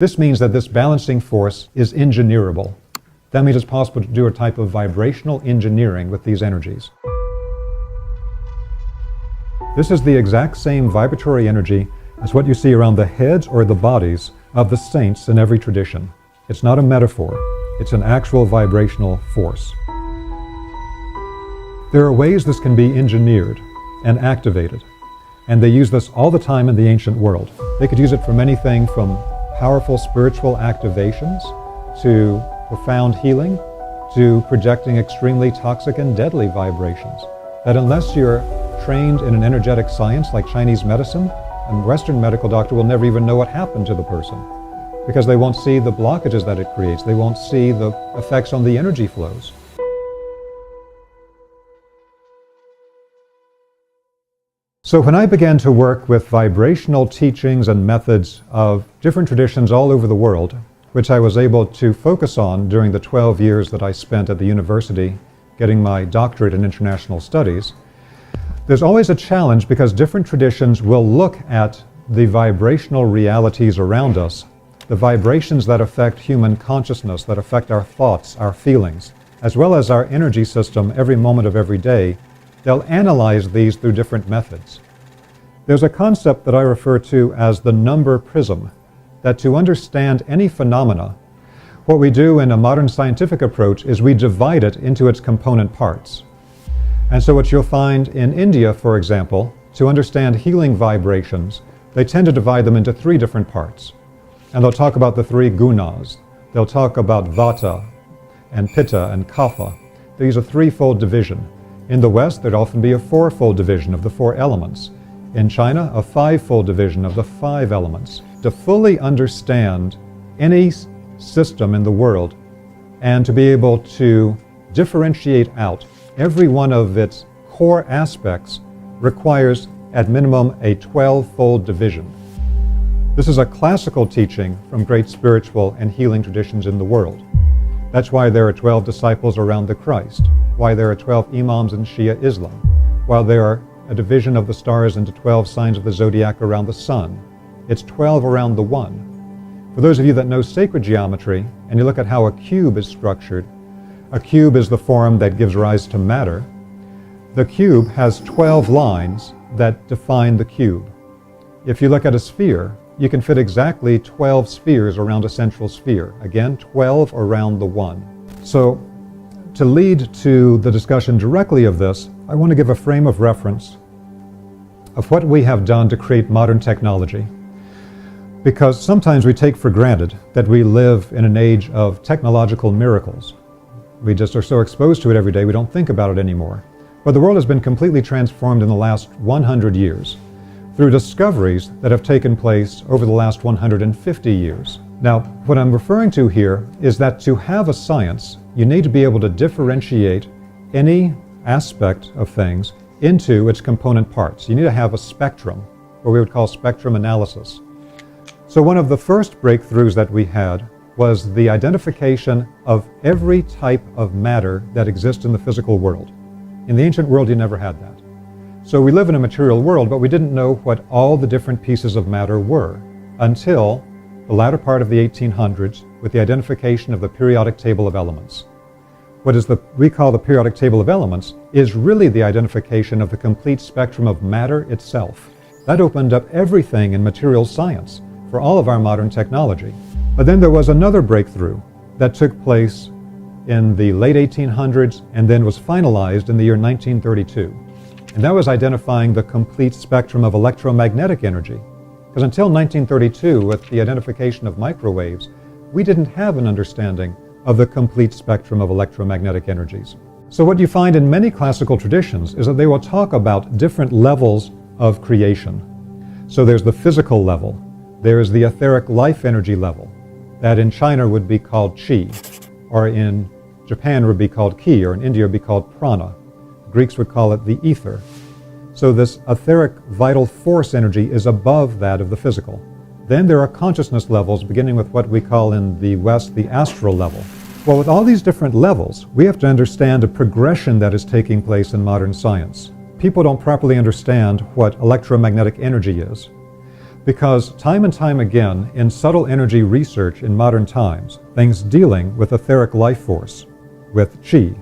This means that this balancing force is engineerable. That means it's possible to do a type of vibrational engineering with these energies. This is the exact same vibratory energy as what you see around the heads or the bodies of the saints in every tradition. It's not a metaphor, it's an actual vibrational force. There are ways this can be engineered and activated, and they use this all the time in the ancient world. They could use it from anything from powerful spiritual activations to profound healing to projecting extremely toxic and deadly vibrations. That unless you're trained in an energetic science like Chinese medicine, a Western medical doctor will never even know what happened to the person because they won't see the blockages that it creates. They won't see the effects on the energy flows. So when I began to work with vibrational teachings and methods of different traditions all over the world, which I was able to focus on during the 12 years that I spent at the university getting my doctorate in international studies, there's always a challenge because different traditions will look at the vibrational realities around us, the vibrations that affect human consciousness, that affect our thoughts, our feelings, as well as our energy system every moment of every day. They'll analyze these through different methods. There's a concept that I refer to as the number prism, that to understand any phenomena, what we do in a modern scientific approach is we divide it into its component parts. And so what you'll find in India, for example, to understand healing vibrations, they tend to divide them into 3 different parts. And they'll talk about the 3 gunas. They'll talk about vata and pitta and kapha. These are 3-fold division. In the West, there'd often be a 4-fold division of the 4 elements. In China, a 5-fold division of the 5 elements. To fully understand any system in the world and to be able to differentiate out every one of its core aspects requires at minimum a 12-fold division. This is a classical teaching from great spiritual and healing traditions in the world. That's why there are 12 disciples around the Christ, why there are 12 imams in Shia Islam, while there are a division of the stars into 12 signs of the zodiac around the sun. It's 12 around the one. For those of you that know sacred geometry, and you look at how a cube is structured, a cube is the form that gives rise to matter. The cube has 12 lines that define the cube. If you look at a sphere, you can fit exactly 12 spheres around a central sphere. Again, 12 around the one. So, to lead to the discussion directly of this, I want to give a frame of reference of what we have done to create modern technology. Because sometimes we take for granted that we live in an age of technological miracles. We just are so exposed to it every day we don't think about it anymore. But the world has been completely transformed in the last 100 years through discoveries that have taken place over the last 150 years. Now, what I'm referring to here is that to have a science, you need to be able to differentiate any aspect of things into its component parts. You need to have a spectrum, what we would call spectrum analysis. So one of the first breakthroughs that we had was the identification of every type of matter that exists in the physical world. In the ancient world, you never had that. So we live in a material world, but we didn't know what all the different pieces of matter were until the latter part of the 1800s with the identification of the periodic table of elements. What we call the periodic table of elements is really the identification of the complete spectrum of matter itself. That opened up everything in material science for all of our modern technology. But then there was another breakthrough that took place in the late 1800s and then was finalized in the year 1932. And that was identifying the complete spectrum of electromagnetic energy. Because until 1932, with the identification of microwaves, we didn't have an understanding of the complete spectrum of electromagnetic energies. So what you find in many classical traditions is that they will talk about different levels of creation. So there's the physical level, there's the etheric life energy level, that in China would be called Qi, or in Japan would be called Ki, or in India would be called Prana. The Greeks would call it the ether. So this etheric vital force energy is above that of the physical. Then there are consciousness levels, beginning with what we call in the West the astral level. Well, with all these different levels, we have to understand a progression that is taking place in modern science. People don't properly understand what electromagnetic energy is, Because time and time again, in subtle energy research in modern times, things dealing with etheric life force, with Qi,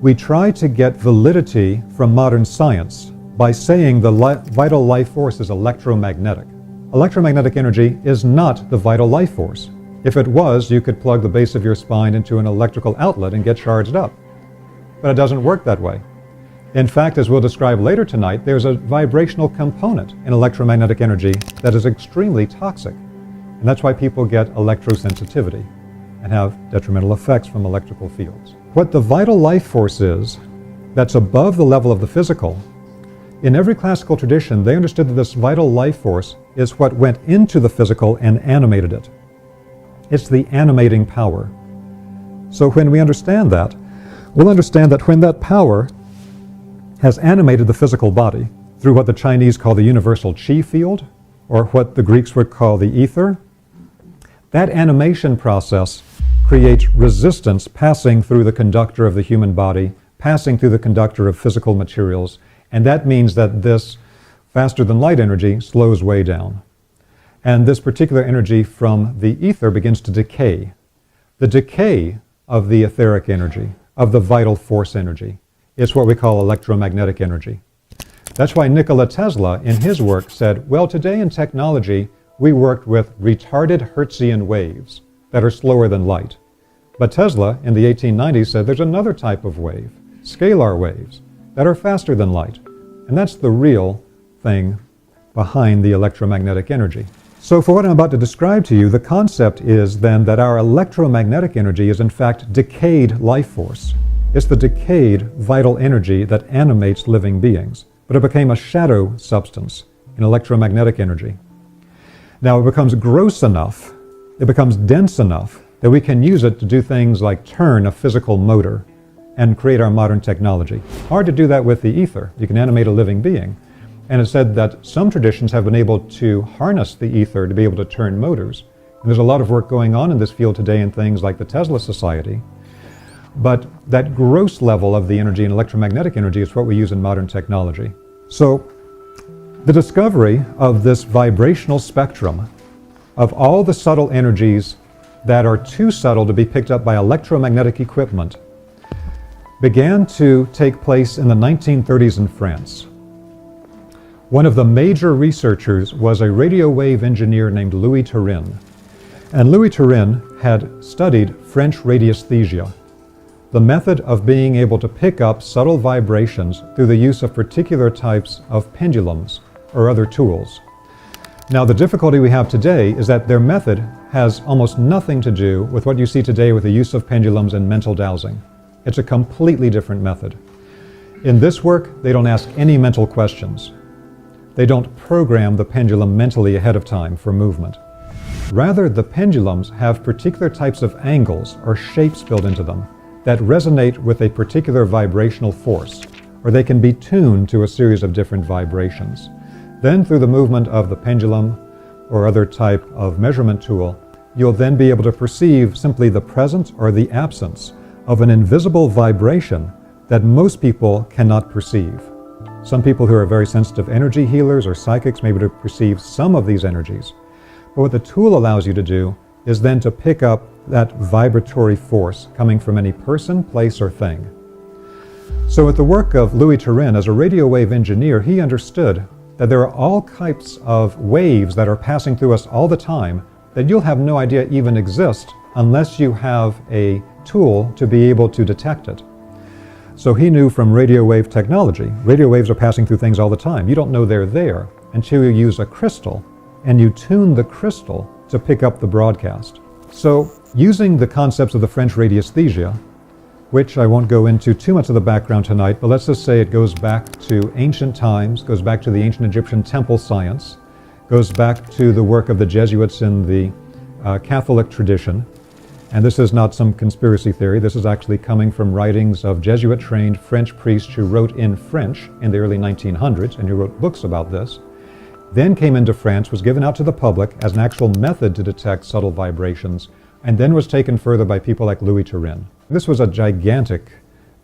we try to get validity from modern science by saying the vital life force is electromagnetic. Electromagnetic energy is not the vital life force. If it was, you could plug the base of your spine into an electrical outlet and get charged up. But it doesn't work that way. In fact, as we'll describe later tonight, there's a vibrational component in electromagnetic energy that is extremely toxic. And that's why people get electrosensitivity and have detrimental effects from electrical fields. What the vital life force is, that's above the level of the physical, in every classical tradition, they understood that this vital life force is what went into the physical and animated it. It's the animating power. So when we understand that, we'll understand that when that power has animated the physical body through what the Chinese call the universal Qi field, or what the Greeks would call the ether, that animation process creates resistance passing through the conductor of the human body, passing through the conductor of physical materials, and that means that this faster than light energy slows way down. And this particular energy from the ether begins to decay. The decay of the etheric energy, of the vital force energy, is what we call electromagnetic energy. That's why Nikola Tesla, in his work, said, well, today in technology, we worked with retarded Hertzian waves that are slower than light. But Tesla, in the 1890s, said there's another type of wave, scalar waves, that are faster than light. And that's the real thing behind the electromagnetic energy. So for what I'm about to describe to you, the concept is then that our electromagnetic energy is in fact decayed life force. It's the decayed vital energy that animates living beings. But it became a shadow substance in electromagnetic energy. Now it becomes gross enough, it becomes dense enough that we can use it to do things like turn a physical motor and create our modern technology. Hard to do that with the ether. You can animate a living being. And it's said that some traditions have been able to harness the ether to be able to turn motors. And there's a lot of work going on in this field today in things like the Tesla Society. But that gross level of the energy and electromagnetic energy is what we use in modern technology. So the discovery of this vibrational spectrum of all the subtle energies that are too subtle to be picked up by electromagnetic equipment began to take place in the 1930s in France. One of the major researchers was a radio wave engineer named Louis Turin. And Louis Turin had studied French radiesthesia, the method of being able to pick up subtle vibrations through the use of particular types of pendulums or other tools. Now, the difficulty we have today is that their method has almost nothing to do with what you see today with the use of pendulums and mental dowsing. It's a completely different method. In this work, they don't ask any mental questions. They don't program the pendulum mentally ahead of time for movement. Rather, the pendulums have particular types of angles or shapes built into them that resonate with a particular vibrational force, or they can be tuned to a series of different vibrations. Then, through the movement of the pendulum or other type of measurement tool, you'll then be able to perceive simply the presence or the absence of an invisible vibration that most people cannot perceive. Some people who are very sensitive energy healers or psychics may be able to perceive some of these energies. But what the tool allows you to do is then to pick up that vibratory force coming from any person, place, or thing. So with the work of Louis Turin as a radio wave engineer, he understood that there are all types of waves that are passing through us all the time that you'll have no idea even exist unless you have a tool to be able to detect it. So he knew from radio wave technology, radio waves are passing through things all the time. You don't know they're there until you use a crystal and you tune the crystal to pick up the broadcast. So using the concepts of the French radiesthesia, which I won't go into too much of the background tonight, but let's just say it goes back to ancient times, goes back to the ancient Egyptian temple science, goes back to the work of the Jesuits in the Catholic tradition. And this is not some conspiracy theory. This is actually coming from writings of Jesuit-trained French priests who wrote in French in the early 1900s and who wrote books about this. Then came into France, was given out to the public as an actual method to detect subtle vibrations, and then was taken further by people like Louis Turin. This was a gigantic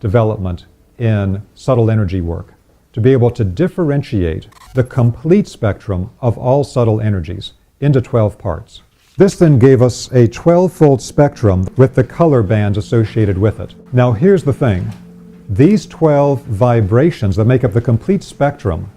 development in subtle energy work. to be able to differentiate the complete spectrum of all subtle energies into 12 parts. This then gave us a 12-fold spectrum with the color bands associated with it. Now here's the thing. These 12 vibrations that make up the complete spectrum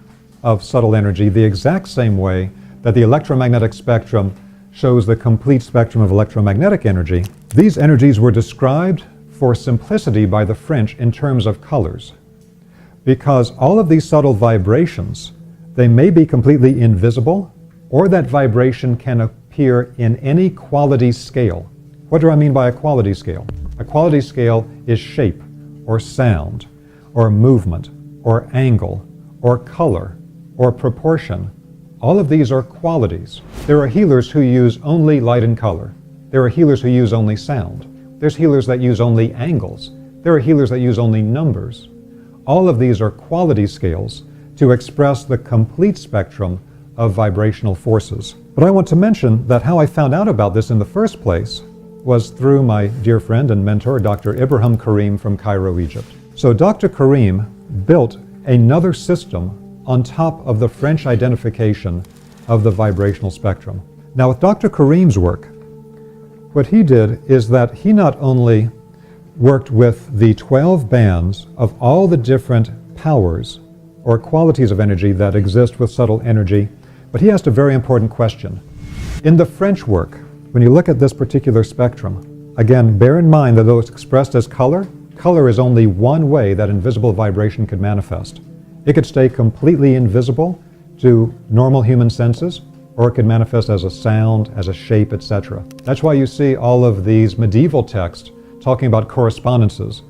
of subtle energy, the exact same way that the electromagnetic spectrum shows the complete spectrum of electromagnetic energy, these energies were described for simplicity by the French in terms of colors. Because all of these subtle vibrations, they may be completely invisible, or that vibration can appear in any quality scale. What do I mean by a quality scale? A quality scale is shape, or sound, or movement, or angle, or color, or proportion. All of these are qualities. There are healers who use only light and color. There are healers who use only sound. There's healers that use only angles. There are healers that use only numbers. All of these are quality scales to express the complete spectrum of vibrational forces. But I want to mention that how I found out about this in the first place was through my dear friend and mentor, Dr. Ibrahim Karim from Cairo, Egypt. So Dr. Karim built another system on top of the French identification of the vibrational spectrum. Now with Dr. Karim's work, what he did is that he not only worked with the 12 bands of all the different powers or qualities of energy that exist with subtle energy, but he asked a very important question. In the French work, when you look at this particular spectrum, again, bear in mind that though it's expressed as color, color is only one way that invisible vibration could manifest. It could stay completely invisible to normal human senses, or it could manifest as a sound, as a shape, etc. That's why you see all of these medieval texts talking about correspondences.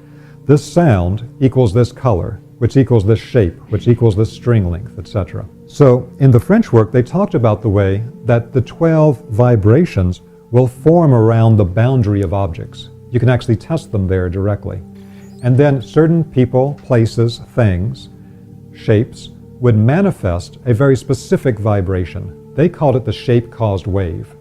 This sound equals this color, which equals this shape, which equals this string length, etc. So in the French work, they talked about the way that the 12 vibrations will form around the boundary of objects. You can actually test them there directly. And then certain people, places, things, shapes would manifest a very specific vibration. They called it the shape-caused wave.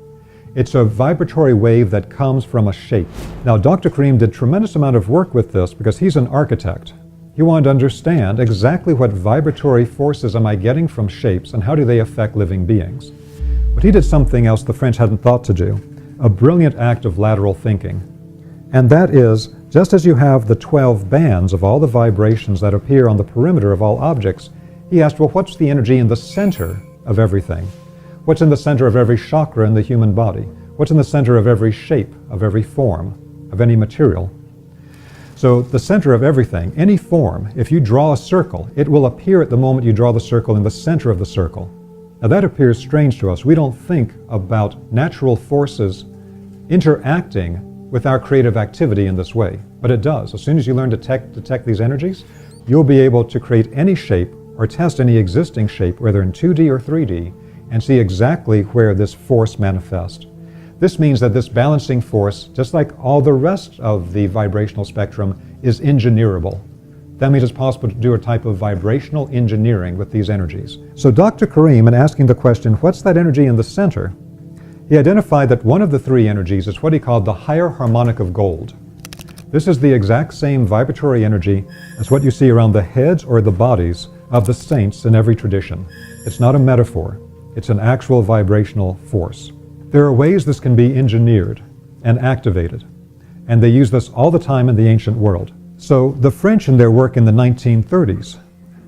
It's a vibratory wave that comes from a shape. Now, Dr. Karim did a tremendous amount of work with this because he's an architect. He wanted to understand exactly what vibratory forces am I getting from shapes and how do they affect living beings. But he did something else the French hadn't thought to do, a brilliant act of lateral thinking. And that is, just as you have the 12 bands of all the vibrations that appear on the perimeter of all objects, he asked, well, what's the energy in the center of everything? What's in the center of every chakra in the human body? What's in the center of every shape, of every form, of any material? So the center of everything, any form, if you draw a circle, it will appear at the moment you draw the circle in the center of the circle. Now that appears strange to us. We don't think about natural forces interacting with our creative activity in this way, but it does. As soon as you learn to detect these energies, you'll be able to create any shape or test any existing shape, whether in 2D or 3D, and see exactly where this force manifests. This means that this balancing force, just like all the rest of the vibrational spectrum, is engineerable. That means it's possible to do a type of vibrational engineering with these energies. So Dr. Karim, in asking the question, what's that energy in the center? He identified that one of the three energies is what he called the higher harmonic of gold. This is the exact same vibratory energy as what you see around the heads or the bodies of the saints in every tradition. It's not a metaphor. It's an actual vibrational force. There are ways this can be engineered and activated, and they use this all the time in the ancient world. So the French in their work in the 1930s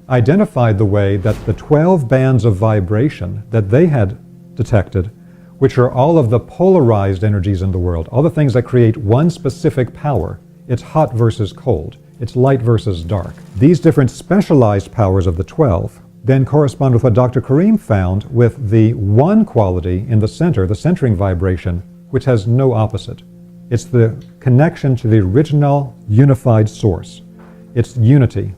identified the way that the 12 bands of vibration that they had detected, which are all of the polarized energies in the world, all the things that create one specific power. It's hot versus cold. It's light versus dark. These different specialized powers of the 12 then correspond with what Dr. Karim found with the one quality in the center, the centering vibration, which has no opposite. It's the connection to the original unified source. It's unity.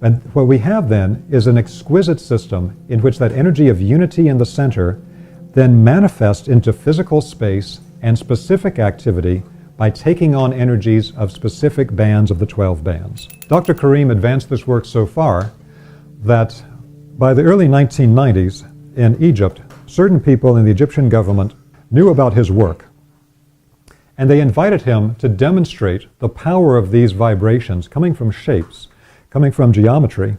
And what we have then is an exquisite system in which that energy of unity in the center then manifests into physical space and specific activity by taking on energies of specific bands of the 12 bands. Dr. Karim advanced this work so far that by the early 1990s in Egypt, certain people in the Egyptian government knew about his work, and they invited him to demonstrate the power of these vibrations coming from shapes, coming from geometry,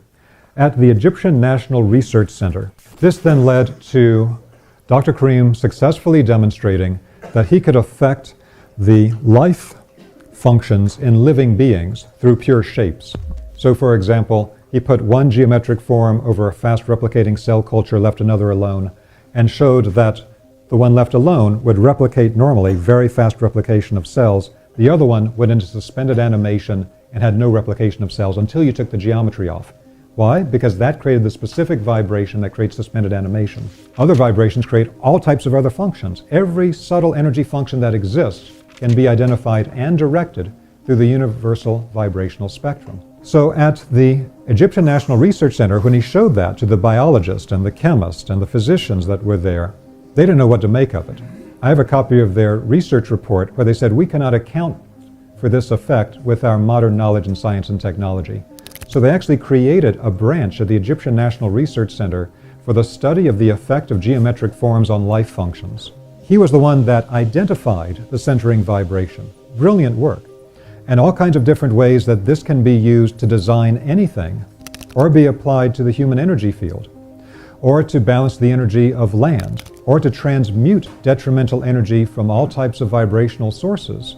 at the Egyptian National Research Center. This then led to Dr. Karim successfully demonstrating that he could affect the life functions in living beings through pure shapes. So for example, he put one geometric form over a fast replicating cell culture, left another alone, and showed that the one left alone would replicate normally, very fast replication of cells. The other one went into suspended animation and had no replication of cells until you took the geometry off. Why? Because that created the specific vibration that creates suspended animation. Other vibrations create all types of other functions. Every subtle energy function that exists can be identified and directed through the universal vibrational spectrum. So at the Egyptian National Research Center, when he showed that to the biologist and the chemist and the physicians that were there, they didn't know what to make of it. I have a copy of their research report where they said, we cannot account for this effect with our modern knowledge in science and technology. So they actually created a branch at the Egyptian National Research Center for the study of the effect of geometric forms on life functions. He was the one that identified the centering vibration. Brilliant work. And all kinds of different ways that this can be used to design anything, or be applied to the human energy field, or to balance the energy of land, or to transmute detrimental energy from all types of vibrational sources,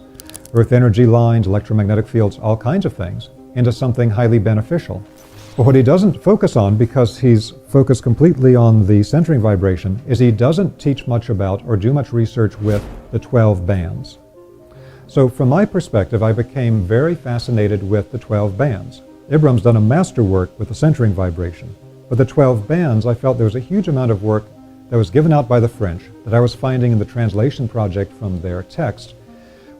earth energy lines, electromagnetic fields, all kinds of things, into something highly beneficial. But what he doesn't focus on, because he's focused completely on the centering vibration, is he doesn't teach much about or do much research with the 12 bands. So from my perspective, I became very fascinated with the 12 bands. Ibram's done a masterwork with the centering vibration. But the 12 bands, I felt there was a huge amount of work that was given out by the French that I was finding in the translation project from their text,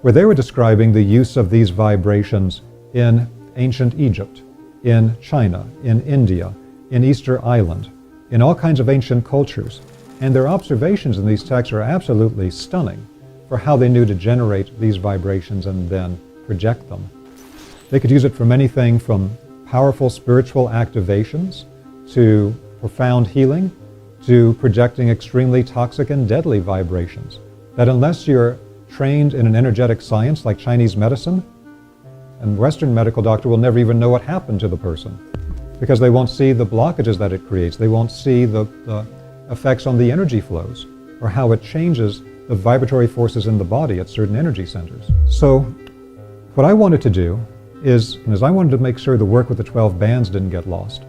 where they were describing the use of these vibrations in ancient Egypt, in China, in India, in Easter Island, in all kinds of ancient cultures. And their observations in these texts are absolutely stunning for how they knew to generate these vibrations and then project them. They could use it from anything from powerful spiritual activations to profound healing to projecting extremely toxic and deadly vibrations. That unless you're trained in an energetic science like Chinese medicine, and Western medical doctor will never even know what happened to the person because they won't see the blockages that it creates. They won't see the effects on the energy flows or how it changes the vibratory forces in the body at certain energy centers. So what I wanted to do is I wanted to make sure the work with the 12 bands didn't get lost.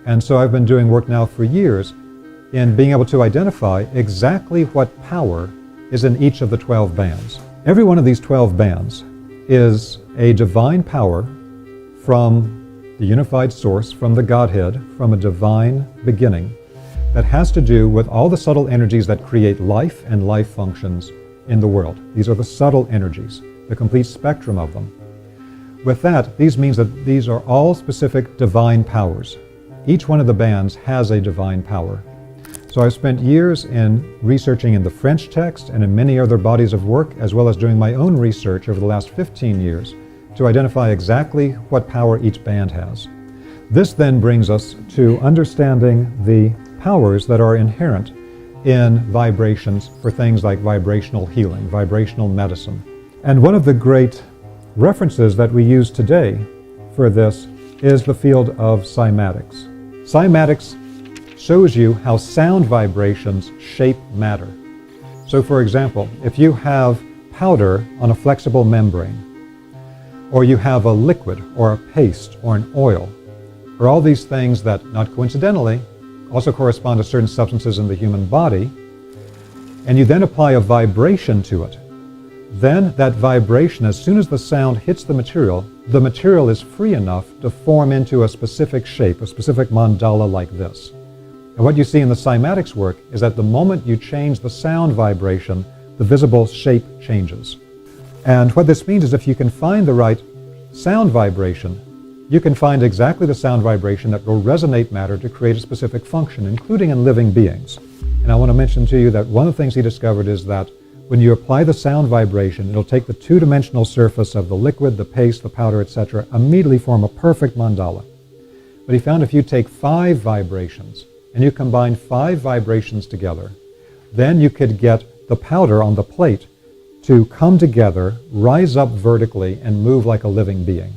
And so I've been doing work now for years in being able to identify exactly what power is in each of the 12 bands. Every one of these 12 bands is a divine power from the unified source, from the Godhead, from a divine beginning that has to do with all the subtle energies that create life and life functions in the world. These are the subtle energies, the complete spectrum of them. With that, these means that these are all specific divine powers. Each one of the bands has a divine power. So I've spent years in researching in the French text and in many other bodies of work, as well as doing my own research over the last 15 years to identify exactly what power each band has. This then brings us to understanding the powers that are inherent in vibrations for things like vibrational healing, vibrational medicine. And one of the great references that we use today for this is the field of cymatics. Cymatics shows you how sound vibrations shape matter. So for example, if you have powder on a flexible membrane, or you have a liquid or a paste or an oil, or all these things that, not coincidentally, also correspond to certain substances in the human body, and you then apply a vibration to it, then that vibration, as soon as the sound hits the material is free enough to form into a specific shape, a specific mandala like this. And what you see in the cymatics work is that the moment you change the sound vibration, the visible shape changes. And what this means is if you can find the right sound vibration, you can find exactly the sound vibration that will resonate matter to create a specific function, including in living beings. And I want to mention to you that one of the things he discovered is that when you apply the sound vibration, it'll take the two-dimensional surface of the liquid, the paste, the powder, etc., immediately form a perfect mandala. But he found if you take 5 vibrations and you combine 5 vibrations together, then you could get the powder on the plate to come together, rise up vertically, and move like a living being.